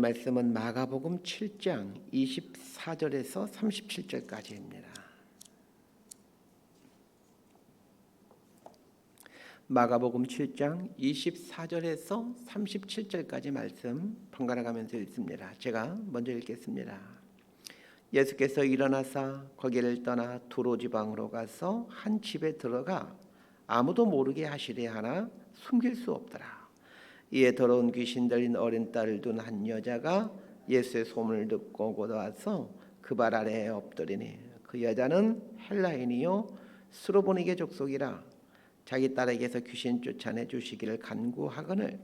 말씀은 마가복음 7장 24절에서 37절까지입니다. 마가복음 7장 24절에서 37절까지 말씀 번갈아 가면서 읽습니다. 제가 먼저 읽겠습니다. 예수께서 일어나사 거기를 떠나 두로 지방으로 가서 한 집에 들어가 아무도 모르게 하시려 하나 숨길 수 없더라. 이에 더러운 귀신 들린 어린 딸을 둔 한 여자가 예수의 소문을 듣고 곧 와서 그 발 아래에 엎드리니 그 여자는 헬라인이요 스로보니게 족속이라. 자기 딸에게서 귀신 쫓아내 주시기를 간구하거늘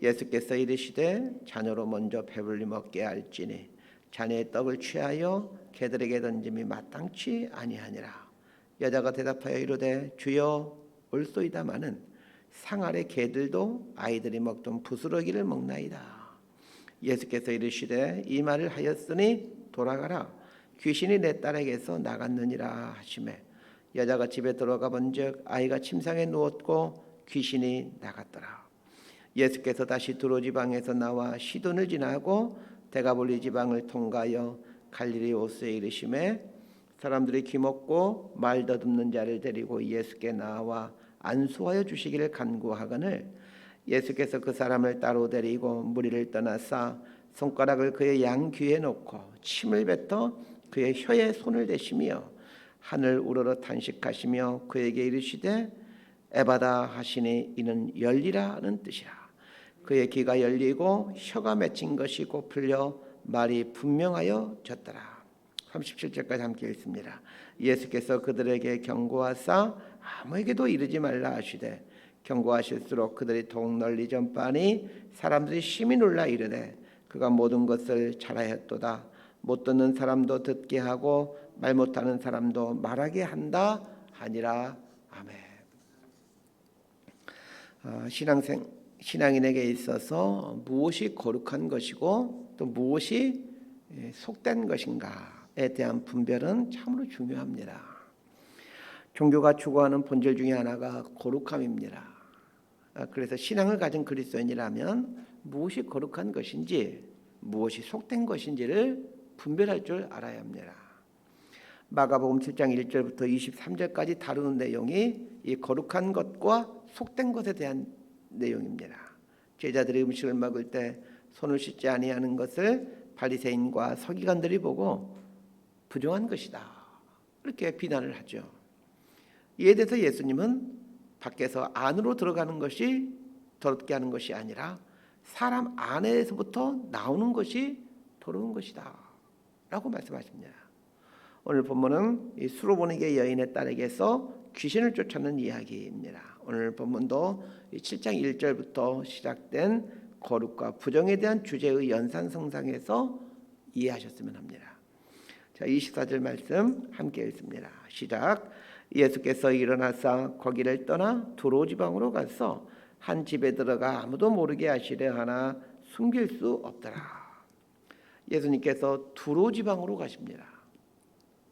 예수께서 이르시되 자녀로 먼저 배불리 먹게 할지니 자녀의 떡을 취하여 개들에게 던짐이 마땅치 아니하니라. 여자가 대답하여 이르되 주여 올소이다마는 상 아래 개들도 아이들이 먹던 부스러기를 먹나이다. 예수께서 이르시되 이 말을 하였으니 돌아가라. 귀신이 내 딸에게서 나갔느니라 하시매 여자가 집에 들어가 본즉 아이가 침상에 누웠고 귀신이 나갔더라. 예수께서 다시 두로 지방에서 나와 시돈을 지나고 데가볼리 지방을 통과하여 갈릴리 호수에 이르시매 사람들이 기먹고 말 더듬는 자를 데리고 예수께 나와 안수하여 주시기를 간구하거늘 예수께서 그 사람을 따로 데리고 무리를 떠나사 손가락을 그의 양 귀에 놓고 침을 뱉어 그의 혀에 손을 대시며 하늘 우러러 탄식하시며 그에게 이르시되 에바다 하시니 이는 열리라는 뜻이라. 그의 귀가 열리고 혀가 맺힌 것이 곧 풀려 말이 분명하여 졌더라. 37절까지 함께 읽습니다. 예수께서 그들에게 경고하사 아무에게도 이르지 말라 하시되 경고하실수록 그들이 더욱 널리 전파하니 사람들이 심히 놀라 이르되 그가 모든 것을 잘하였도다. 못 듣는 사람도 듣게 하고 말 못하는 사람도 말하게 한다 하니라. 아멘. 신앙인에게 있어서 무엇이 거룩한 것이고 또 무엇이 속된 것인가에 대한 분별은 참으로 중요합니다. 종교가 추구하는 본질 중에 하나가 거룩함입니다. 그래서 신앙을 가진 그리스도인이라면 무엇이 거룩한 것인지 무엇이 속된 것인지를 분별할 줄 알아야 합니다. 마가복음 7장 1절부터 23절까지 다루는 내용이 이 거룩한 것과 속된 것에 대한 내용입니다. 제자들이 음식을 먹을 때 손을 씻지 아니하는 것을 바리새인과 서기관들이 보고 부정한 것이다 이렇게 비난을 하죠. 이에 대해서 예수님은 밖에서 안으로 들어가는 것이 더럽게 하는 것이 아니라 사람 안에서부터 나오는 것이 더러운 것이다 라고 말씀하십니다. 오늘 본문은 이 수로보니게 여인의 딸에게서 귀신을 쫓아내는 이야기입니다. 오늘 본문도 7장 1절부터 시작된 거룩과 부정에 대한 주제의 연산성상에서 이해하셨으면 합니다. 자, 24절 말씀 함께 읽습니다. 시작. 예수께서 일어나사 거기를 떠나 두로 지방으로 가서 한 집에 들어가 아무도 모르게 하시려 하나 숨길 수 없더라. 예수님께서 두로 지방으로 가십니다.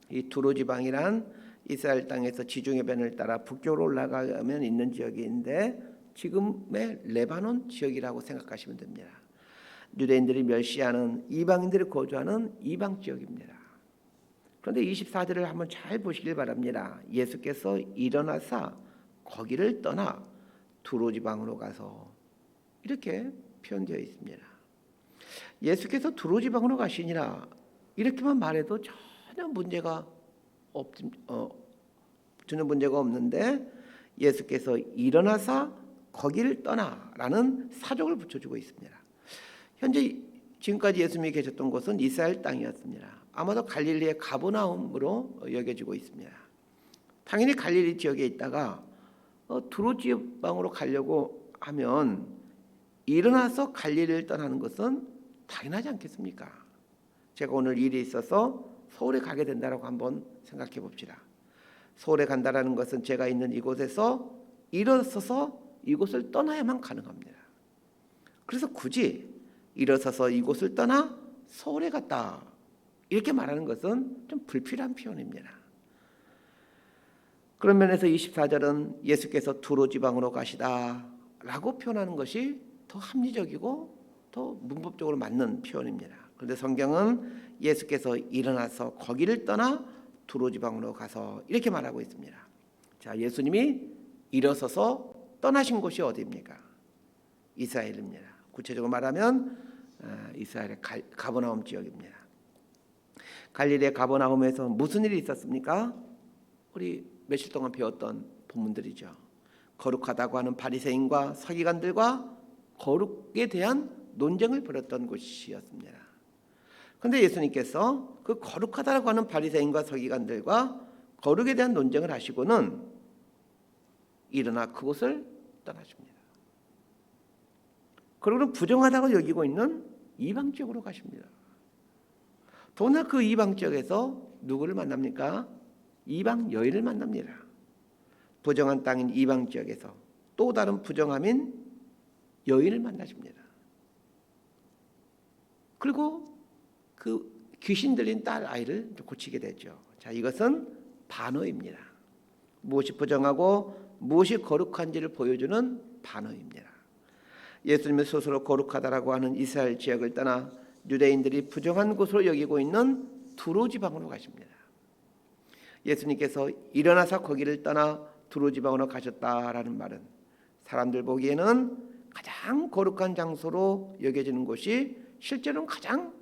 이 두로 지방이란 이스라엘 땅에서 지중해 변을 따라 북쪽으로 올라가면 있는 지역인데 지금의 레바논 지역이라고 생각하시면 됩니다. 유대인들이 멸시하는 이방인들이 거주하는 이방 지역입니다. 그런데 24절을 한번 잘 보시길 바랍니다. 예수께서 일어나사 거기를 떠나 두로 지방으로 가서 이렇게 표현되어 있습니다. 예수께서 두로 지방으로 가시니라 이렇게만 말해도 전혀 문제가 없는데 예수께서 일어나사 거기를 떠나라는 사족을 붙여주고 있습니다. 현재 지금까지 예수님이 계셨던 곳은 이스라엘 땅이었습니다. 아마도 갈릴리의 가버나움으로 여겨지고 있습니다. 당연히 갈릴리 지역에 있다가 두로 지방으로 가려고 하면 일어나서 갈릴리를 떠나는 것은 당연하지 않겠습니까? 제가 오늘 일이 있어서 서울에 가게 된다라고 한번 생각해 봅시다. 서울에 간다라는 것은 제가 있는 이곳에서 일어서서 이곳을 떠나야만 가능합니다. 그래서 굳이 일어서서 이곳을 떠나 서울에 갔다 이렇게 말하는 것은 좀 불필요한 표현입니다. 그런 면에서 24절은 예수께서 두로 지방으로 가시다라고 표현하는 것이 더 합리적이고 더 문법적으로 맞는 표현입니다. 그런데 성경은 예수께서 일어나서 거기를 떠나 두로 지방으로 가서 이렇게 말하고 있습니다. 자, 예수님이 일어서서 떠나신 곳이 어디입니까? 이스라엘입니다. 구체적으로 말하면 이스라엘의 가버나움 지역입니다. 갈릴리의 가버나움에서 무슨 일이 있었습니까? 우리 며칠 동안 배웠던 본문들이죠. 거룩하다고 하는 바리새인과 서기관들과 거룩에 대한 논쟁을 벌였던 곳이었습니다. 그런데 예수님께서 그 거룩하다고 하는 바리새인과 서기관들과 거룩에 대한 논쟁을 하시고는 일어나 그곳을 떠나십니다. 그리고 부정하다고 여기고 있는 이방 지역으로 가십니다. 더구나 그 이방 지역에서 누구를 만납니까? 이방 여인을 만납니다. 부정한 땅인 이방 지역에서 또 다른 부정함인 여인을 만나십니다. 그리고 그 귀신 들린 딸 아이를 고치게 되죠. 자, 이것은 반어입니다. 무엇이 부정하고 무엇이 거룩한지를 보여주는 반어입니다. 예수님은 스스로 거룩하다라고 하는 이스라엘 지역을 떠나 유대인들이 부정한 곳으로 여기고 있는 두로 지방으로 가십니다. 예수님께서 일어나서 거기를 떠나 두로 지방으로 가셨다라는 말은 사람들 보기에는 가장 거룩한 장소로 여겨지는 곳이 실제로는 가장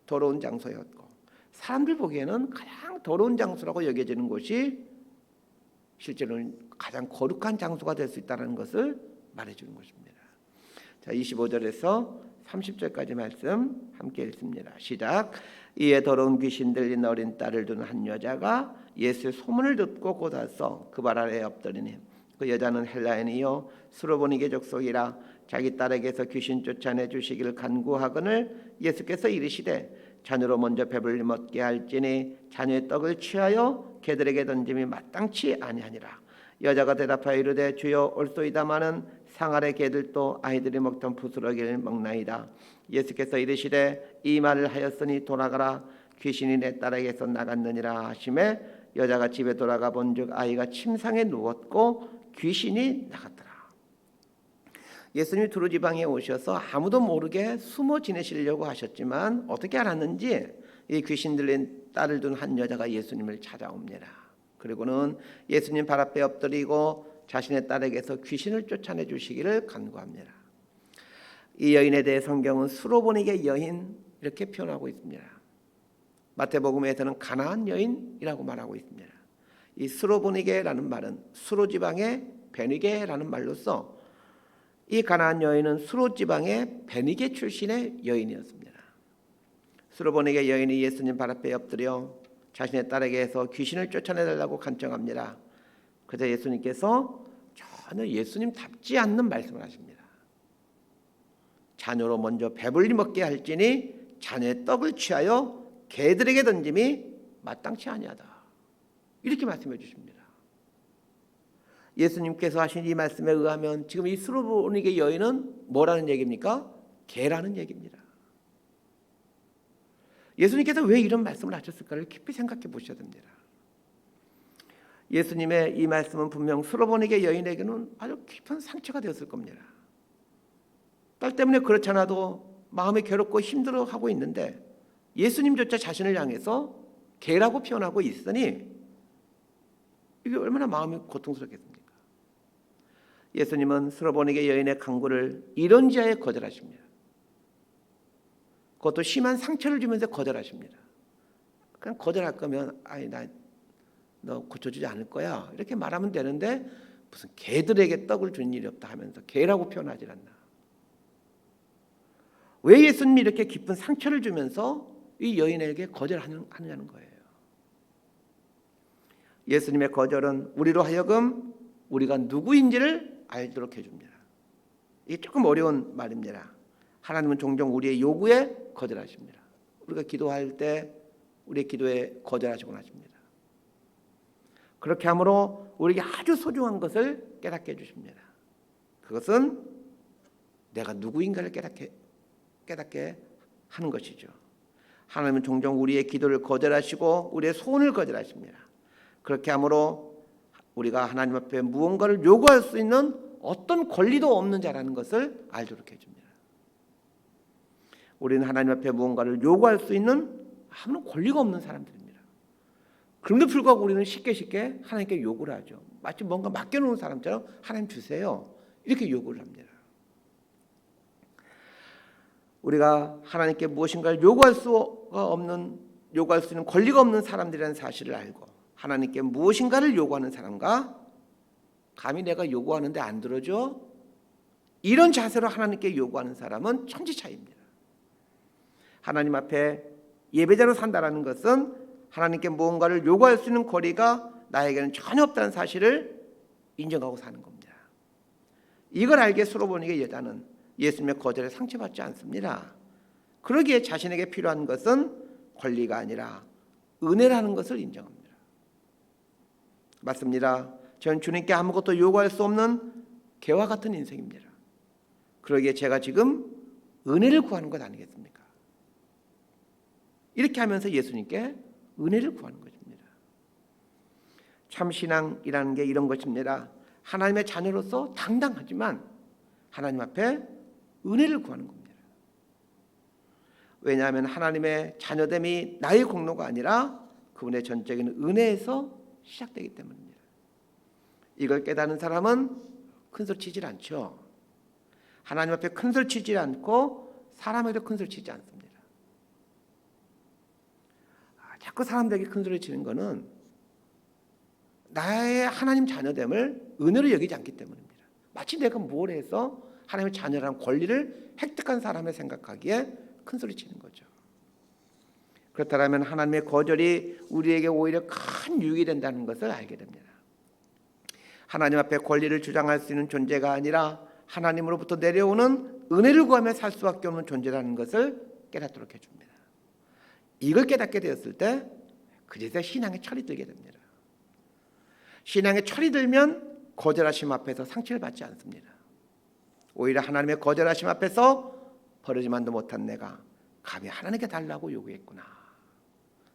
더러운 장소였고, 사람들 보기에는 가장 더러운 장소라고 여겨지는 곳이 실제로는 가장 거룩한 장소가 될 수 있다는 것을 말해주는 것입니다. 자, 25절에서 30절까지 말씀 함께 읽습니다. 시작. 이에 더러운 귀신 들린 어린 딸을 둔 한 여자가 예수의 소문을 듣고 곧 와서 그 발 아래에 엎드리니 그 여자는 헬라인이요 수로보니게 족속이라 자기 딸에게서 귀신 쫓아내 주시기를 간구하거늘 예수께서 이르시되 자녀로 먼저 배불리 먹게 할지니 자녀의 떡을 취하여 개들에게 던짐이 마땅치 아니하니라. 여자가 대답하여 이르되 주여 올소이다마는 상 아래 개들도 아이들이 먹던 부스러기를 먹나이다. 예수께서 이르시되 이 말을 하였으니 돌아가라. 귀신이 내 딸에게서 나갔느니라 하시매 여자가 집에 돌아가 본즉 아이가 침상에 누웠고 귀신이 나갔더라. 예수님이 두로 지방에 오셔서 아무도 모르게 숨어 지내시려고 하셨지만 어떻게 알았는지 이 귀신 들린 딸을 둔 한 여자가 예수님을 찾아옵니다. 그리고는 예수님 발 앞에 엎드리고 자신의 딸에게서 귀신을 쫓아내 주시기를 간구합니다. 이 여인에 대해 성경은 수로보니게 여인 이렇게 표현하고 있습니다. 마태복음에서는 가나안 여인이라고 말하고 있습니다. 이 수로보니게라는 말은 수로 지방의 베니게라는 말로서 이 가나안 여인은 수로 지방의 베니게 출신의 여인이었습니다. 수로보니게 여인이 예수님 발 앞에 엎드려 자신의 딸에게서 귀신을 쫓아내달라고 간청합니다. 그래서 예수님께서 전혀 예수님답지 않는 말씀을 하십니다. 자녀로 먼저 배불리 먹게 할지니 자녀의 떡을 취하여 개들에게 던짐이 마땅치 아니하다. 이렇게 말씀해 주십니다. 예수님께서 하신 이 말씀에 의하면 지금 이 수로보니게 여인은 뭐라는 얘기입니까? 개라는 얘기입니다. 예수님께서 왜 이런 말씀을 하셨을까를 깊이 생각해 보셔야 됩니다. 예수님의 이 말씀은 분명 수로보니게 여인에게는 아주 깊은 상처가 되었을 겁니다. 딸 때문에 그렇지 않아도 마음이 괴롭고 힘들어하고 있는데 예수님조차 자신을 향해서 개라고 표현하고 있으니 이게 얼마나 마음이 고통스럽겠습니까? 예수님은 수로보니게 여인의 간구를 이런지하에 거절하십니다. 그것도 심한 상처를 주면서 거절하십니다. 그냥 거절할 거면 아니 너 고쳐주지 않을 거야 이렇게 말하면 되는데 무슨 개들에게 떡을 준 일이 없다 하면서 개라고 표현하지 않나. 왜 예수님이 이렇게 깊은 상처를 주면서 이 여인에게 거절하느냐는 거예요. 예수님의 거절은 우리로 하여금 우리가 누구인지를 알도록 해줍니다. 이게 조금 어려운 말입니다. 하나님은 종종 우리의 요구에 거절하십니다. 우리가 기도할 때 우리의 기도에 거절하시곤 하십니다. 그렇게 함으로 우리에게 아주 소중한 것을 깨닫게 해주십니다. 그것은 내가 누구인가를 깨닫게 하는 것이죠. 하나님은 종종 우리의 기도를 거절하시고 우리의 소원을 거절하십니다. 그렇게 함으로 우리가 하나님 앞에 무언가를 요구할 수 있는 어떤 권리도 없는 자라는 것을 알도록 해줍니다. 우리는 하나님 앞에 무언가를 요구할 수 있는 아무런 권리가 없는 사람들입니다. 그런데 불구하고 우리는 쉽게 하나님께 요구를 하죠. 마치 뭔가 맡겨놓은 사람처럼 하나님 주세요, 이렇게 요구를 합니다. 우리가 하나님께 무엇인가를 요구할 수 있는 권리가 없는 사람들이라는 사실을 알고 하나님께 무엇인가를 요구하는 사람과 감히 내가 요구하는데 안 들어줘? 이런 자세로 하나님께 요구하는 사람은 천지 차이입니다. 하나님 앞에 예배자로 산다라는 것은 하나님께 무언가를 요구할 수 있는 권리가 나에게는 전혀 없다는 사실을 인정하고 사는 겁니다. 이걸 알게 수로보니게 여자는 예수님의 거절에 상처받지 않습니다. 그러기에 자신에게 필요한 것은 권리가 아니라 은혜라는 것을 인정합니다. 맞습니다. 저는 주님께 아무것도 요구할 수 없는 개와 같은 인생입니다. 그러기에 제가 지금 은혜를 구하는 것 아니겠습니까? 이렇게 하면서 예수님께 은혜를 구하는 것입니다. 참 신앙이라는 게 이런 것입니다. 하나님의 자녀로서 당당하지만 하나님 앞에 은혜를 구하는 겁니다. 왜냐하면 하나님의 자녀됨이 나의 공로가 아니라 그분의 전적인 은혜에서 시작되기 때문입니다. 이걸 깨닫는 사람은 큰소리 치질 않죠. 하나님 앞에 큰소리 치지 않고 사람에게도 큰소리 치지 않습니다. 자꾸 사람들에게 큰소리 치는 것은 나의 하나님 자녀됨을 은혜로 여기지 않기 때문입니다. 마치 내가 뭘 해서 하나님의 자녀라는 권리를 획득한 사람을 생각하기에 큰소리 치는 거죠. 그렇다면 하나님의 거절이 우리에게 오히려 큰 유익이 된다는 것을 알게 됩니다. 하나님 앞에 권리를 주장할 수 있는 존재가 아니라 하나님으로부터 내려오는 은혜를 구하며 살 수밖에 없는 존재라는 것을 깨닫도록 해줍니다. 이걸 깨닫게 되었을 때 그제서 신앙의 철이 들게 됩니다. 신앙의 철이 들면 거절하심 앞에서 상처를 받지 않습니다. 오히려 하나님의 거절하심 앞에서 버리지만도 못한 내가 감히 하나님께 달라고 요구했구나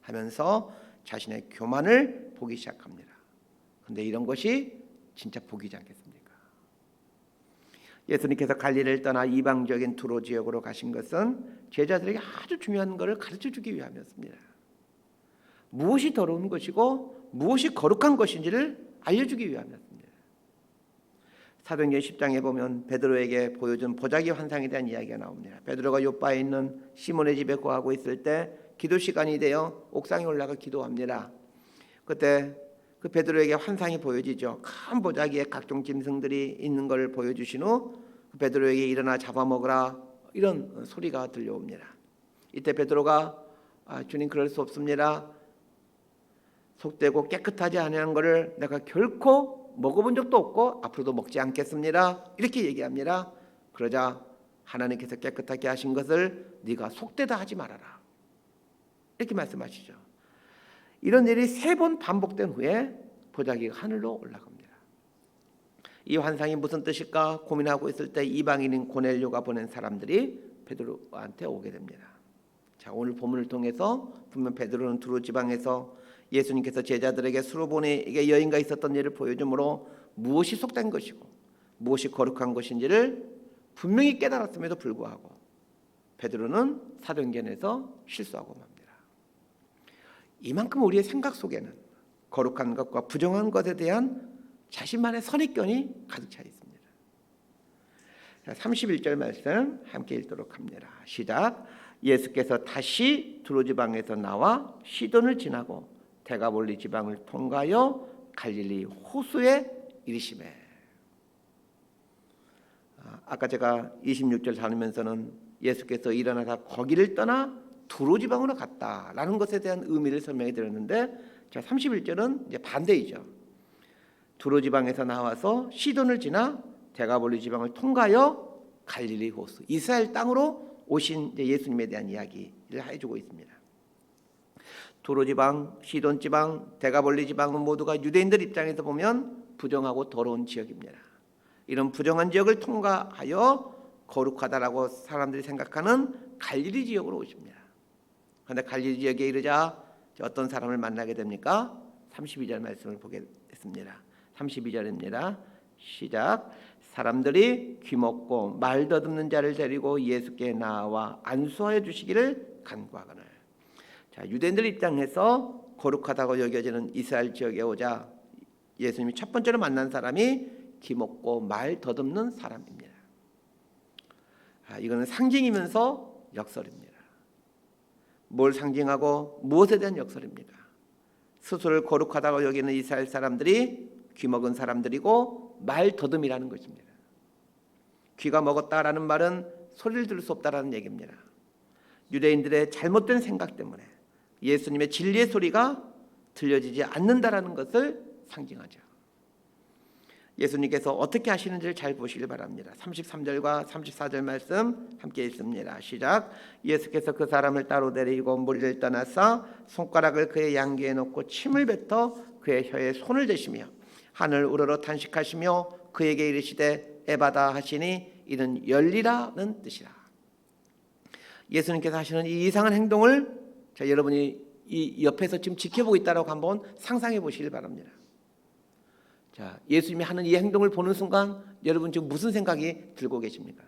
하면서 자신의 교만을 보기 시작합니다. 그런데 이런 것이 진짜 복이지 않겠습니까? 예수님께서 갈릴리를 떠나 이방적인 두로 지역으로 가신 것은 제자들에게 아주 중요한 것을 가르쳐주기 위함이었습니다. 무엇이 더러운 것이고 무엇이 거룩한 것인지를 알려주기 위함이었습니다. 사도행전 10장에 보면 베드로에게 보여준 보자기 환상에 대한 이야기가 나옵니다. 베드로가 요바에 있는 시몬의 집에 거하고 있을 때 기도 시간이 되어 옥상에 올라가 기도합니다. 그때 그 베드로에게 환상이 보여지죠. 큰 보자기에 각종 짐승들이 있는 것을 보여주신 후 베드로에게 일어나 잡아먹으라 이런 소리가 들려옵니다. 이때 베드로가 주님 그럴 수 없습니다. 속되고 깨끗하지 않은 것을 내가 결코 먹어본 적도 없고 앞으로도 먹지 않겠습니다. 이렇게 얘기합니다. 그러자 하나님께서 깨끗하게 하신 것을 네가 속되다 하지 말아라. 이렇게 말씀하시죠. 이런 일이 3번 반복된 후에 보자기가 하늘로 올라갑니다. 이 환상이 무슨 뜻일까 고민하고 있을 때 이방인인 고넬료가 보낸 사람들이 베드로한테 오게 됩니다. 자, 오늘 본문을 통해서 분명 베드로는 두로 지방에서 예수님께서 제자들에게 수로보니에게 여인과 있었던 일을 보여주므로 무엇이 속된 것이고 무엇이 거룩한 것인지를 분명히 깨달았음에도 불구하고 베드로는 사도행전에서 실수하고 맙니다. 이만큼 우리의 생각 속에는 거룩한 것과 부정한 것에 대한 자신만의 선입견이 가득 차 있습니다. 31절 말씀 함께 읽도록 합니다. 시작. 예수께서 다시 두로 지방에서 나와 시돈을 지나고 데가볼리 지방을 통과하여 갈릴리 호수에 이르시매. 아까 제가 26절 다니면서는 예수께서 일어나서 거기를 떠나 두로 지방으로 갔다라는 것에 대한 의미를 설명해 드렸는데, 자 31절은 이제 반대이죠. 두로 지방에서 나와서 시돈을 지나 데가볼리 지방을 통과하여 갈릴리 호수, 이스라엘 땅으로 오신 예수님에 대한 이야기를 해주고 있습니다. 두로 지방, 시돈 지방, 데가볼리 지방은 모두가 유대인들 입장에서 보면 부정하고 더러운 지역입니다. 이런 부정한 지역을 통과하여 거룩하다라고 사람들이 생각하는 갈릴리 지역으로 오십니다. 그런데 갈릴리 지역에 이르자 어떤 사람을 만나게 됩니까? 32절 말씀을 보겠습니다. 32절입니다. 시작. 사람들이 귀먹고 말 더듬는 자를 데리고 예수께 나와 안수하여 주시기를 간구하거늘. 자, 유대인들 입장에서 거룩하다고 여겨지는 이스라엘 지역에 오자 예수님이 첫 번째로 만난 사람이 귀먹고 말 더듬는 사람입니다. 이거는 상징이면서 역설입니다. 뭘 상징하고 무엇에 대한 역설입니까? 스스로를 거룩하다고 여기는 이스라엘 사람들이 귀먹은 사람들이고 말 더듬이라는 것입니다. 귀가 먹었다라는 말은 소리를 들을 수 없다라는 얘기입니다. 유대인들의 잘못된 생각 때문에 예수님의 진리의 소리가 들려지지 않는다라는 것을 상징하죠. 예수님께서 어떻게 하시는지를 잘 보시길 바랍니다. 33절과 34절 말씀 함께 읽습니다. 시작. 예수께서 그 사람을 따로 데리고 무리를 떠나서 손가락을 그의 양귀에 놓고 침을 뱉어 그의 혀에 손을 대시며 하늘 우러러 탄식하시며 그에게 이르시되 에바다 하시니 이는 열리라는 뜻이라. 예수님께서 하시는 이 이상한 행동을 여러분이 이 옆에서 지금 지켜보고 있다라고 한번 상상해 보시길 바랍니다. 자, 예수님이 하는 이 행동을 보는 순간 여러분 지금 무슨 생각이 들고 계십니까?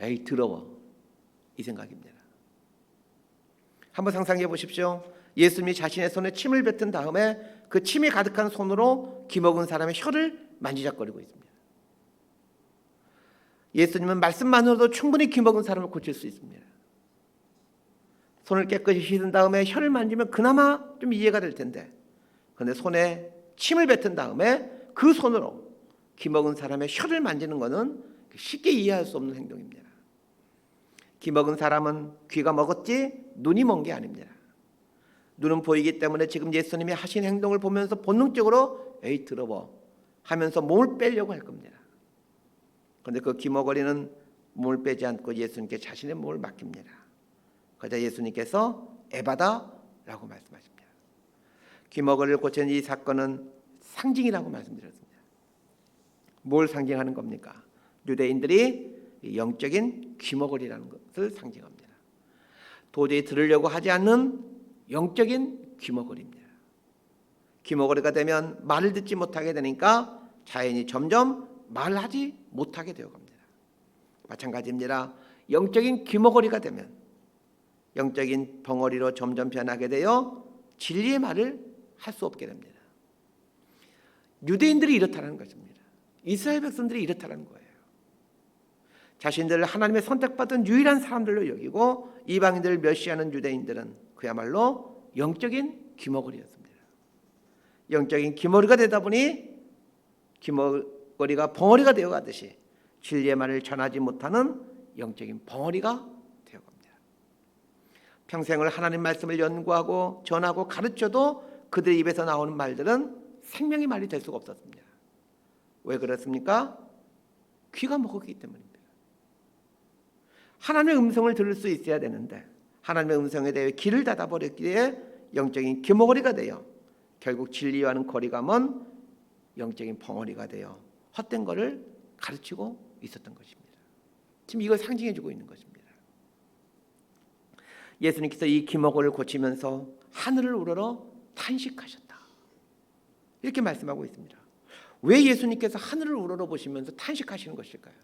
에이 더러워, 이 생각입니다. 한번 상상해 보십시오. 예수님이 자신의 손에 침을 뱉은 다음에 그 침이 가득한 손으로 귀먹은 사람의 혀를 만지작거리고 있습니다. 예수님은 말씀만으로도 충분히 귀먹은 사람을 고칠 수 있습니다. 손을 깨끗이 씻은 다음에 혀를 만지면 그나마 좀 이해가 될 텐데, 그런데 손에 침을 뱉은 다음에 그 손으로 귀먹은 사람의 혀를 만지는 것은 쉽게 이해할 수 없는 행동입니다. 귀먹은 사람은 귀가 먹었지 눈이 먼 게 아닙니다. 눈은 보이기 때문에 지금 예수님이 하신 행동을 보면서 본능적으로 에이 더러워 하면서 몸을 빼려고 할 겁니다. 그런데 그 귀머거리는 몸을 빼지 않고 예수님께 자신의 몸을 맡깁니다. 그러자 예수님께서 에바다라고 말씀하십니다. 귀머거리를 고친 이 사건은 상징이라고 말씀드렸습니다. 뭘 상징하는 겁니까? 유대인들이 영적인 귀머거리라는 것을 상징합니다. 도저히 들으려고 하지 않는 영적인 귀머거리입니다. 귀머거리가 되면 말을 듣지 못하게 되니까 자연히 점점 말하지 못하게 되어갑니다. 마찬가지입니다. 영적인 귀머거리가 되면 영적인 벙어리로 점점 변하게 되어 진리의 말을 할 수 없게 됩니다. 유대인들이 이렇다는 것입니다. 이스라엘 백성들이 이렇다는 거예요. 자신들을 하나님의 선택받은 유일한 사람들로 여기고 이방인들을 멸시하는 유대인들은 그야말로 영적인 귀머거리였습니다. 영적인 귀머거리가 되다 보니 귀머거리가 벙어리가 되어가듯이 진리의 말을 전하지 못하는 영적인 벙어리가 되어갑니다. 평생을 하나님 말씀을 연구하고 전하고 가르쳐도 그들의 입에서 나오는 말들은 생명의 말이 될 수가 없었습니다. 왜 그렇습니까? 귀가 먹었기 때문입니다. 하나님의 음성을 들을 수 있어야 되는데 하나님의 음성에 대해 귀를 닫아버렸기에 영적인 귀머거리가 되어 결국 진리와는 거리가 먼 영적인 벙어리가 되어 헛된 것을 가르치고 있었던 것입니다. 지금 이걸 상징해주고 있는 것입니다. 예수님께서 이 귀머거리를 고치면서 하늘을 우러러 탄식하셨다, 이렇게 말씀하고 있습니다. 왜 예수님께서 하늘을 우러러 보시면서 탄식하시는 것일까요?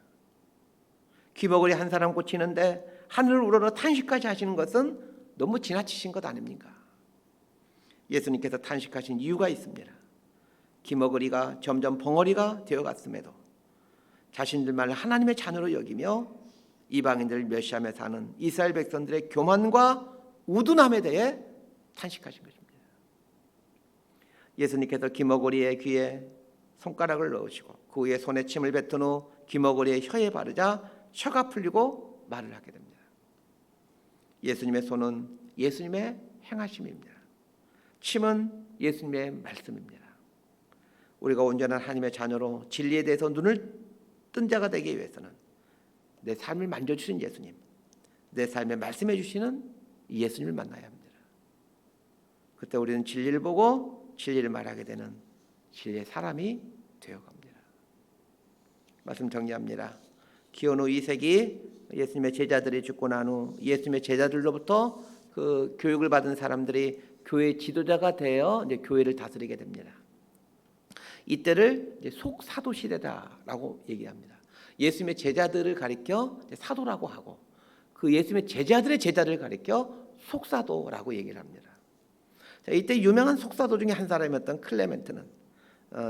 귀머거리 한 사람 고치는데 하늘을 우러러 탄식까지 하시는 것은 너무 지나치신 것 아닙니까? 예수님께서 탄식하신 이유가 있습니다. 귀머거리가 점점 벙어리가 되어갔음에도 자신들만을 하나님의 자녀로 여기며 이방인들을 멸시하며 사는 이스라엘 백성들의 교만과 우둔함에 대해 탄식하신 것입니다. 예수님께서 귀머거리의 귀에 손가락을 넣으시고 그 위에 손에 침을 뱉은 후 귀머거리의 혀에 바르자 혀가 풀리고 말을 하게 됩니다. 예수님의 손은 예수님의 행하심입니다. 침은 예수님의 말씀입니다. 우리가 온전한 하나님의 자녀로 진리에 대해서 눈을 뜬 자가 되기 위해서는 내 삶을 만져주신 예수님, 내 삶에 말씀해 주시는 예수님을 만나야 합니다. 그때 우리는 진리를 보고 진리를 말하게 되는 진리의 사람이 되어갑니다. 말씀 정리합니다. 기원후 2세기 예수님의 제자들이 죽고 난 후 예수님의 제자들로부터 그 교육을 받은 사람들이 교회 지도자가 되어 이제 교회를 다스리게 됩니다. 이때를 이제 속사도 시대다라고 얘기합니다. 예수님의 제자들을 가리켜 사도라고 하고 그 예수님의 제자들의 제자를 가리켜 속사도라고 얘기를 합니다. 자, 이때 유명한 속사도 중에 한 사람이었던 클레멘트는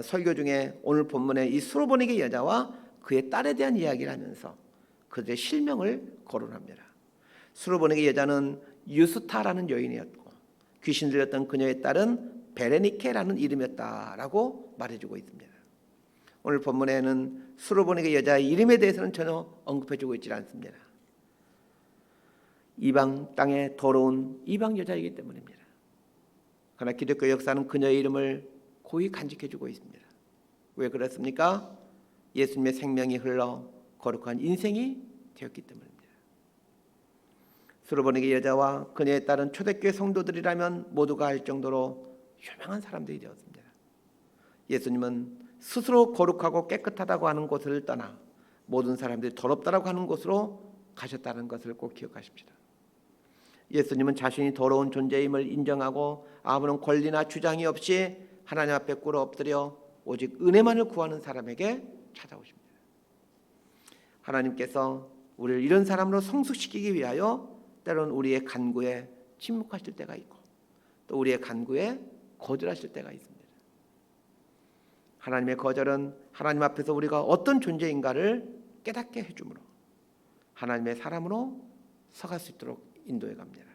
설교 중에 오늘 본문의 이 수로보니게 여자와 그의 딸에 대한 이야기를 하면서 그들의 실명을 거론합니다. 수로보니게 여자는 유스타라는 여인이었고 귀신 들렸던 그녀의 딸은 베레니케라는 이름이었다라고 말해주고 있습니다. 오늘 본문에는 수로보니게 여자의 이름에 대해서는 전혀 언급해주고 있지 않습니다. 이방 땅에 더러운 이방 여자이기 때문입니다. 그러나 기독교 역사는 그녀의 이름을 고이 간직해주고 있습니다. 왜 그렇습니까? 예수님의 생명이 흘러 거룩한 인생이 되었기 때문입니다. 수로보니게 여자와 그녀의 딸은 초대교회 성도들이라면 모두가 알 정도로 유명한 사람들이 되었습니다. 예수님은 스스로 거룩하고 깨끗하다고 하는 곳을 떠나 모든 사람들이 더럽다라고 하는 곳으로 가셨다는 것을 꼭 기억하십시다. 예수님은 자신이 더러운 존재임을 인정하고 아무런 권리나 주장이 없이 하나님 앞에 꿇어 엎드려 오직 은혜만을 구하는 사람에게 찾아오십니다. 하나님께서 우리를 이런 사람으로 성숙시키기 위하여 때로는 우리의 간구에 침묵하실 때가 있고 또 우리의 간구에 거절하실 때가 있습니다. 하나님의 거절은 하나님 앞에서 우리가 어떤 존재인가를 깨닫게 해주므로 하나님의 사람으로 서갈 수 있도록 인도해 갑니다.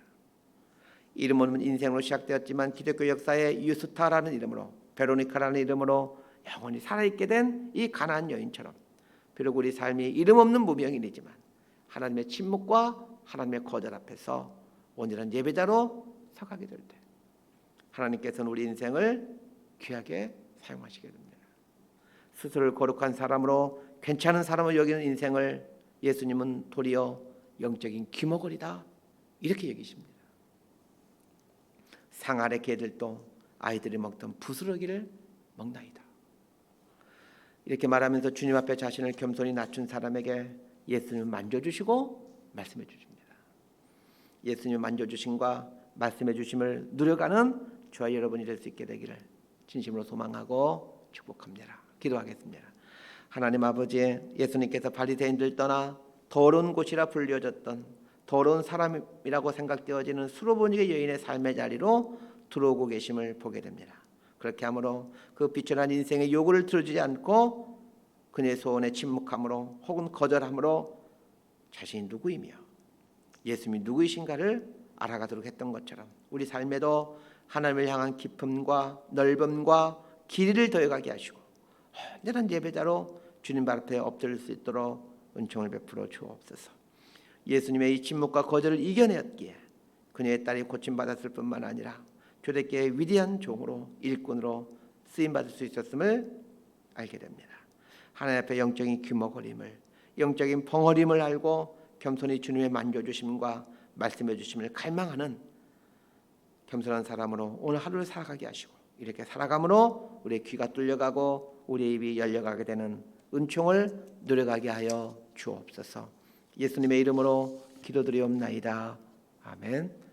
이름 없는 인생으로 시작되었지만 기독교 역사에 유스타라는 이름으로 베로니카라는 이름으로 영원히 살아있게 된 이 가나안 여인처럼 비록 우리 삶이 이름 없는 무명인이지만 하나님의 침묵과 하나님의 거절 앞에서 온전한 예배자로 서가게 될 때 하나님께서는 우리 인생을 귀하게 사용하시게 됩니다. 스스로를 거룩한 사람으로 괜찮은 사람으로 여기는 인생을 예수님은 도리어 영적인 귀머거리다 이렇게 여기십니다. 상 아래 개들도 아이들이 먹던 부스러기를 먹나이다. 이렇게 말하면서 주님 앞에 자신을 겸손히 낮춘 사람에게 예수님은 만져주시고 말씀해 주십니다. 예수님 만져주심과 말씀해 주심을 누려가는 저와 여러분이 될 수 있게 되기를 진심으로 소망하고 축복합니다. 기도하겠습니다. 하나님 아버지, 예수님께서 바리새인들 떠나 더러운 곳이라 불려졌던 더러운 사람이라고 생각되어지는 수로보니게 여인의 삶의 자리로 들어오고 계심을 보게 됩니다. 그렇게 함으로 그 비천한 인생의 요구를 들어주지 않고 그녀의 소원에 침묵함으로 혹은 거절함으로 자신이 누구이며 예수님이 누구이신가를 알아가도록 했던 것처럼 우리 삶에도 하나님을 향한 깊음과 넓음과 길이를 더해가게 하시고 온전한 예배자로 주님 발 앞에 엎드릴 수 있도록 은총을 베풀어 주옵소서. 예수님의 이 침묵과 거절을 이겨냈기에 그녀의 딸이 고침받았을 뿐만 아니라 초대교회의 위대한 종으로 일꾼으로 쓰임받을 수 있었음을 알게 됩니다. 하나님 앞에 영적인 귀머거림을 영적인 벙어림을 알고 겸손히 주님의 만져주심과 말씀해 주심을 갈망하는 겸손한 사람으로 오늘 하루를 살아가게 하시고 이렇게 살아감으로 우리의 귀가 뚫려가고 우리의 입이 열려가게 되는 은총을 누려가게 하여 주옵소서. 예수님의 이름으로 기도드리옵나이다. 아멘.